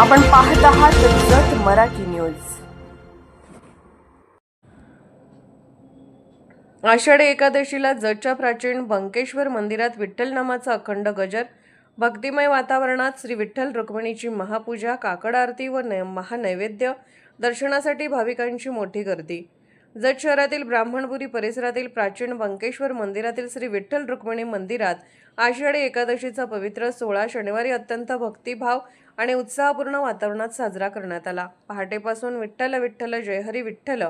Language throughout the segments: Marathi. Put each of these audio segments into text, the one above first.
आपण पाहत आहात जत मराठी न्यूज। आषाढी एकादशीला जतच्या प्राचीन बंकेश्वर मंदिरात विठ्ठल नामाचा अखंड गजर। भक्तिमय वातावरणात श्री विठ्ठल रुक्मिणीची महापूजा, काकड आरती व महानैवेद्य दर्शनासाठी भाविकांची मोठी गर्दी। जत शहरातील ब्राह्मणपुरी परिसरातील प्राचीन बंकेश्वर मंदिरातील श्री विठ्ठल रुक्मिणी मंदिरात आषाढी एकादशीचा पवित्र सोहळा शनिवारी अत्यंत भक्तिभाव आणि उत्साहपूर्ण वातावरणात साजरा करण्यात आला। पहाटेपासून विठ्ठल विठ्ठल जय हरी विठ्ठल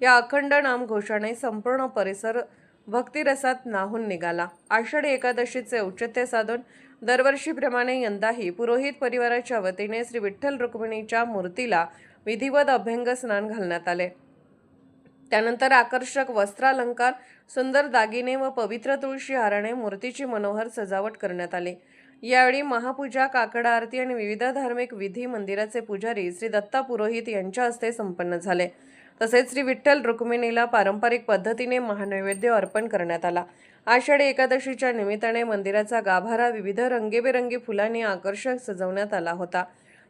या अखंड नामघोषाने संपूर्ण परिसर भक्तिरसात न्हाऊन निघाला। आषाढी एकादशीचे औचित्य साधून दरवर्षीप्रमाणे यंदाही पुरोहित परिवाराच्या वतीने श्री विठ्ठल रुक्मिणीच्या मूर्तीला विधिवत अभ्यंग स्नान घालण्यात आले। त्यानंतर आकर्षक वस्त्रालंकार, सुंदर दागिने व पवित्र तुळशी हाराने मूर्तीची मनोहर सजावट करण्यात आली। यावेळी महापूजा, काकड आरती आणि विविध धार्मिक विधी मंदिराचे पुजारी श्री दत्ता पुरोहित यांच्या हस्ते संपन्न झाले। तसेच श्री विठ्ठल रुक्मिणीला पारंपरिक पद्धतीने महानैवेद्य अर्पण करण्यात आला। आषाढी एकादशीच्या निमित्ताने मंदिराचा गाभारा विविध रंगीबेरंगी फुलांनी आकर्षक सजवण्यात आला होता।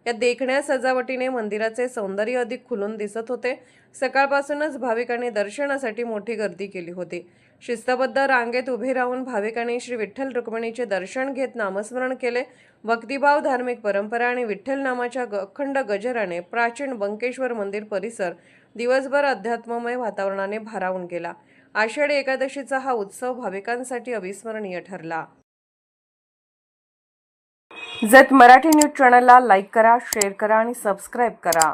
या देखण्या सजावटीने मंदिराचे सौंदर्य अधिक खुलून दिसत होते। सकाळपासूनच भाविकांनी दर्शनासाठी मोठी गर्दी केली होती। शिस्तबद्ध रांगेत उभे राहून भाविकांनी श्री विठ्ठल रुक्मिणीचे दर्शन घेत नामस्मरण केले। भक्तिभाव, धार्मिक परंपरा आणि विठ्ठल नामाच्या अखंड गजराने प्राचीन बंकेश्वर मंदिर परिसर दिवसभर अध्यात्ममय वातावरणाने भारावून गेला। आषाढी एकादशीचा हा उत्सव भाविकांसाठी अविस्मरणीय ठरला। जत मराठी न्यूज चॅनलला लाईक करा, शेअर करा आणि सबस्क्राईब करा।